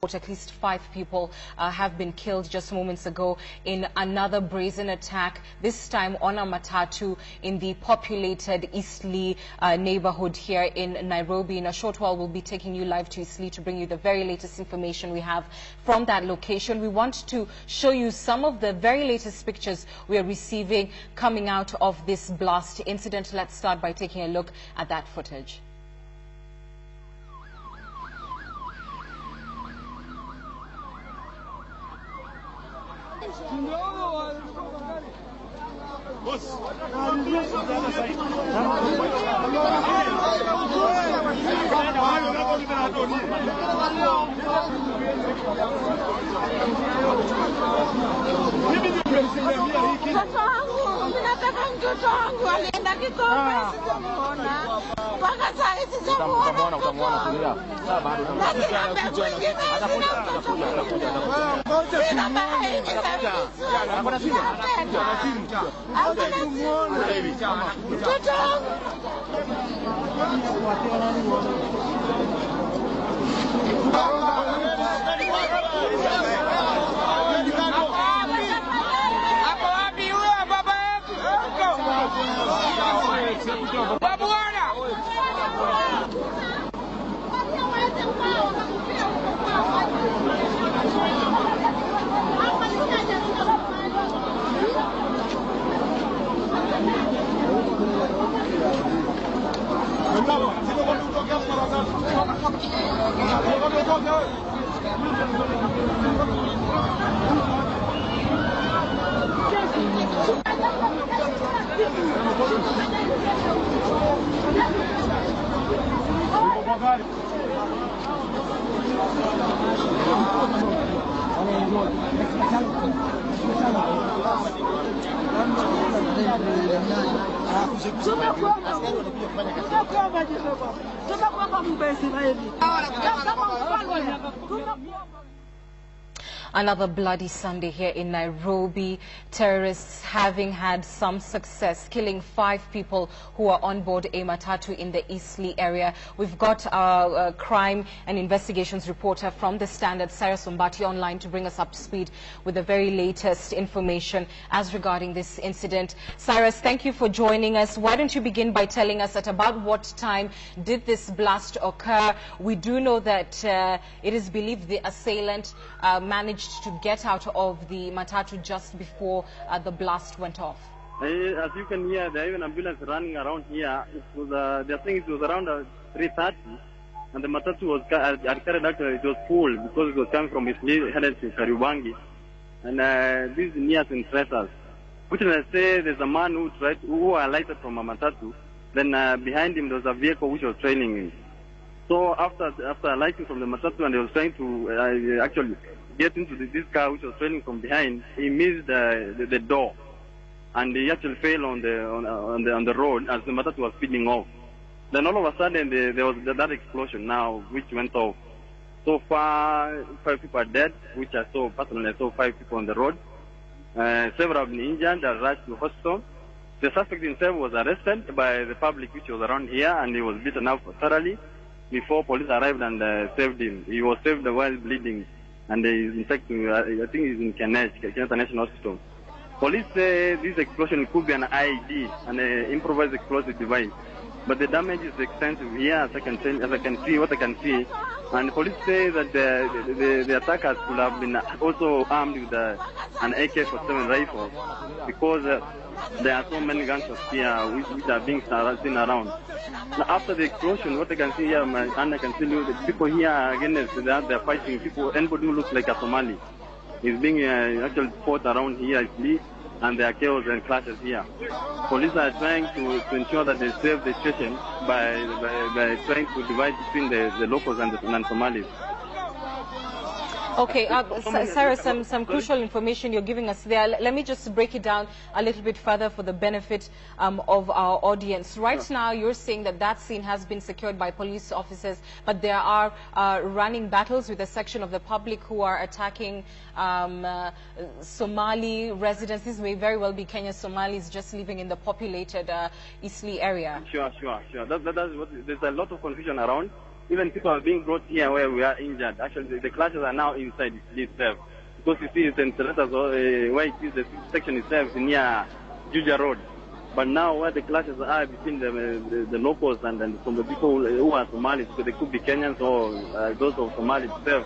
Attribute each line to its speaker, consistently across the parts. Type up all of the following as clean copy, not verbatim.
Speaker 1: At least 5 people have been killed just moments ago in another brazen attack, this time on a matatu in the populated Eastleigh neighborhood here in Nairobi. In a short while, we'll be taking you live to Eastleigh to bring you the very latest information we have from that location. We want to show you some of the very latest pictures we are receiving coming out of this blast incident. Let's start by taking a look at that footage. Another bloody Sunday here in Nairobi. Terrorists having had some success, killing 5 people who are on board a matatu in the Eastleigh area. We've got our crime and investigations reporter from the Standard, Cyrus Ombati, online to bring us up to speed with the very latest information as regarding this incident. Cyrus, thank you for joining us. Why don't you begin by telling us at about what time did this blast occur? We do know that it is believed the assailant managed to get out of the matatu just before the blast went off.
Speaker 2: As you can hear, there is an ambulance running around here. It was, they're saying it was around 3:30, and the matatu was carried out. It was full because it was coming from Isliii headed to Kariobangi, and these near interests. Which I say there's a man who alighted from a matatu. Then behind him there was a vehicle which was trailing him. So after alighting from the matatu, and he was trying to actually get into this car which was trailing from behind, he missed the door, and he actually fell on the road as the matatu was speeding off. Then all of a sudden there was that explosion now which went off. So far 5 people are dead, which I saw personally. I saw 5 people on the road. Several have been injured and rushed to hospital. The suspect himself was arrested by the public which was around here, and he was beaten up thoroughly before police arrived and saved him. He was saved while bleeding, and in fact, I think he's in Kenyatta National Hospital. Police say this explosion could be an IED, an improvised explosive device, but the damage is extensive here, as I can see. And police say that the attackers could have been also armed with an AK-47 rifle, because there are so many gunshots here which are being seen around. Now, after the explosion, what I can see here, and I can tell you, the people here against they're fighting people. Anybody who looks like a Somali is being actually fought around here, and there are chaos and clashes here. Police are trying to ensure that they save the situation by trying to divide between the locals and the non-Somalis.
Speaker 1: Okay, Sarah, some crucial information you're giving us there. Let me just break it down a little bit further for the benefit of our audience. Right now, you're saying that that scene has been secured by police officers, but there are running battles with a section of the public who are attacking Somali residents. This may very well be Kenyan Somalis just living in the populated Eastleigh area.
Speaker 2: Sure. There's a lot of confusion around. Even people are being brought here where we are injured. Actually, the clashes are now inside itself. Because you see, it's in where it is, the section itself is near Juja Road. But now where the clashes are between the locals and some of the people who are Somalis, so they could be Kenyans or those of Somalia itself,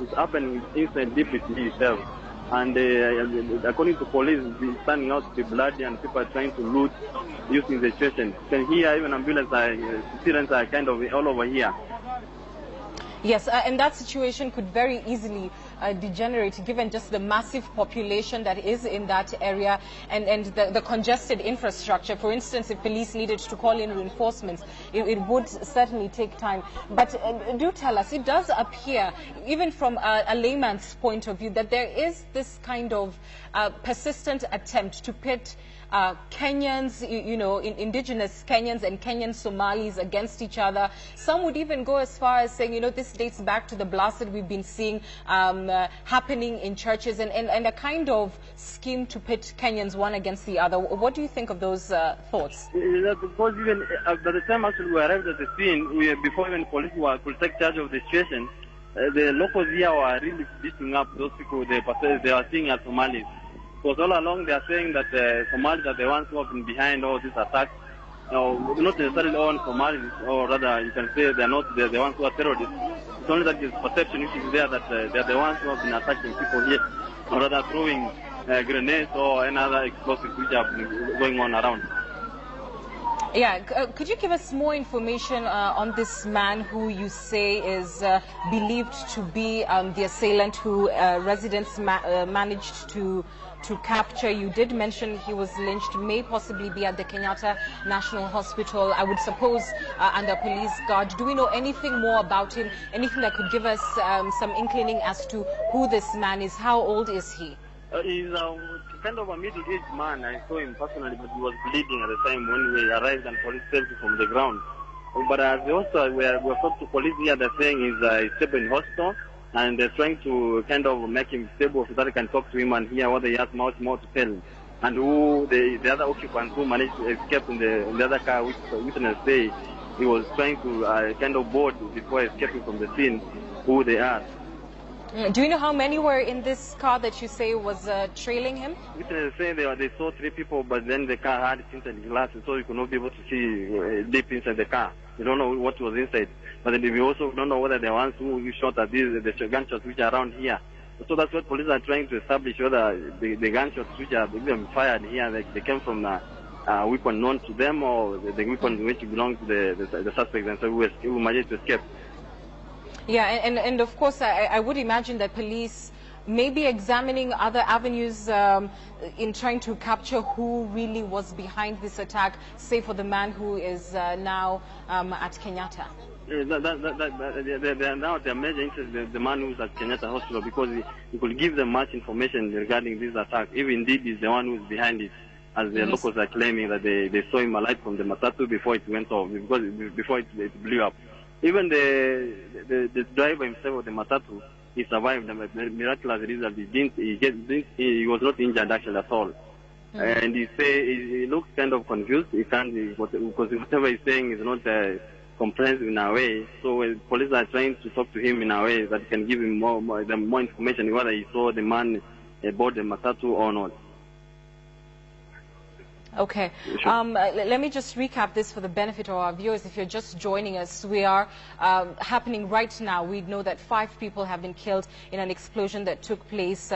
Speaker 2: it's happening inside deep itself. And according to police, it's turning out to be bloody and people are trying to loot using the situation. You can hear even ambulance sirens are kind of all over here.
Speaker 1: Yes, and that situation could very easily degenerate given just the massive population that is in that area and the congested infrastructure. For instance, if police needed to call in reinforcements, it would certainly take time. But do tell us, it does appear, even from a layman's point of view, that there is this kind of persistent attempt to pit Kenyans, indigenous Kenyans and Kenyan Somalis against each other. Some would even go as far as saying, this dates back to the blast that we've been seeing happening in churches and a kind of scheme to pit Kenyans one against the other. What do you think of those thoughts?
Speaker 2: Because even by the time actually we arrived at the scene, before even police could take charge of the situation, the locals here were really beating up those people they are seeing as Somalis. Because all along they are saying that Somalis are the ones who have been behind all these attacks. Not necessarily all Somalis, or rather you can say they are not the ones who are terrorists. It's only that this perception which is there that they are the ones who have been attacking people here, or rather throwing grenades or any other explosives which are going on around.
Speaker 1: Yeah, could you give us more information on this man who you say is believed to be the assailant who residents managed to capture? You did mention he was lynched, may possibly be at the Kenyatta National Hospital, I would suppose under police guard. Do we know anything more about him? Anything that could give us some inclining as to who this man is? How old is he?
Speaker 2: He's kind of a middle-aged man. I saw him personally, but he was bleeding at the time when we arrived and police saved him from the ground. But we're talking to police here, they're saying he's stable in hospital, and they're trying to kind of make him stable so that they can talk to him and hear what he has much more to tell. And who the other occupants who managed to escape in the other car, which witness say he was trying to kind of board before escaping from the scene, who they are.
Speaker 1: Do you know how many were in this car that you say was trailing him?
Speaker 2: Witnesses say they saw 3 people, but then the car had tinted glass, so you could not be able to see deep inside the car. You don't know what was inside. But we also don't know whether the ones who shot at the gunshots which are around here. So that's what police are trying to establish, whether the gunshots which are being fired here, they came from a weapon known to them or the weapon which belonged to the suspects, and so who managed to escape.
Speaker 1: Yeah, and of course I would imagine that police may be examining other avenues in trying to capture who really was behind this attack, say for the man who is now at Kenyatta. Now their major interest is the man who's at Kenyatta Hospital, because he could give them much information regarding this attack, if indeed he's the one who's behind it, as the locals are claiming that they saw him alight from the matatu before it went off, before it blew up. Even the driver himself of the matatu, he survived. The miraculous is that he was not injured actually at all. And he looks kind of confused. He can't, because whatever he's saying is not comprehensive in a way. So police are trying to talk to him in a way that can give him more information whether he saw the man aboard the matatu or not. Okay. Sure. Let me just recap this for the benefit of our viewers. If you're just joining us, we are happening right now. We know that 5 people have been killed in an explosion that took place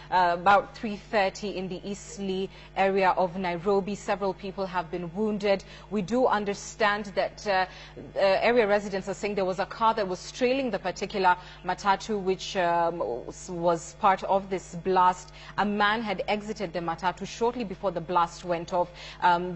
Speaker 1: about 3:30 in the Eastleigh area of Nairobi. Several people have been wounded. We do understand that area residents are saying there was a car that was trailing the particular matatu, which was part of this blast. A man had exited the matatu shortly before the blast went off.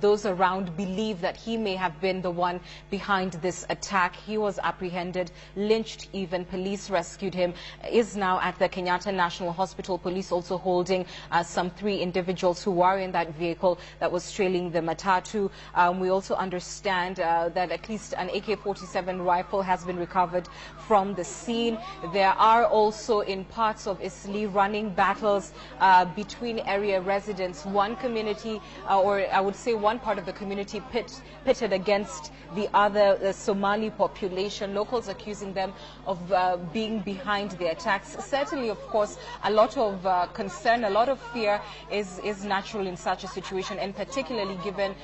Speaker 1: Those around believe that he may have been the one behind this attack. He was apprehended, lynched even. Police rescued him, is now at the Kenyatta National Hospital. Police also holding some 3 individuals who were in that vehicle that was trailing the matatu. We also understand that at least an AK-47 rifle has been recovered from the scene. There are also in parts of Isliii running battles between area residents. One community or or I would say one part of the community pitted against the other, the Somali population, locals accusing them of being behind the attacks. Certainly, of course, a lot of concern, a lot of fear is natural in such a situation, and particularly given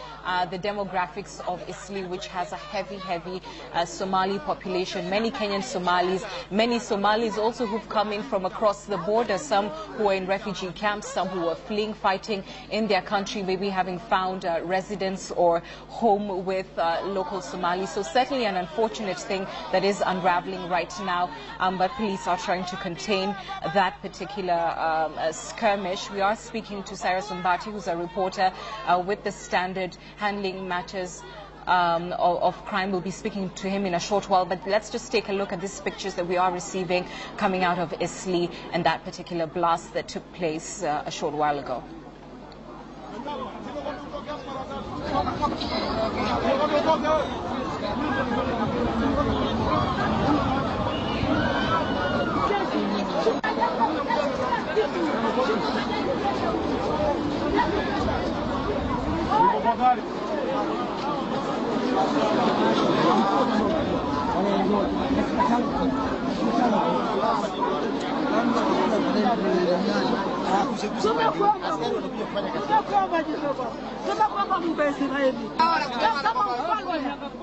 Speaker 1: the demographics of Eastleigh, which has a heavy Somali population, many Kenyan Somalis, many Somalis also who've come in from across the border, some who are in refugee camps, some who are fleeing, fighting in their country, maybe having found residence or home with local Somalis. So certainly an unfortunate thing that is unraveling right now, but police are trying to contain that particular skirmish. We are speaking to Cyrus Umbati, who's a reporter with the Standard handling matters of crime. We'll be speaking to him in a short while, but let's just take a look at these pictures that we are receiving coming out of Eastleigh and that particular blast that took place a short while ago.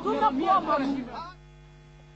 Speaker 3: Tunakuomba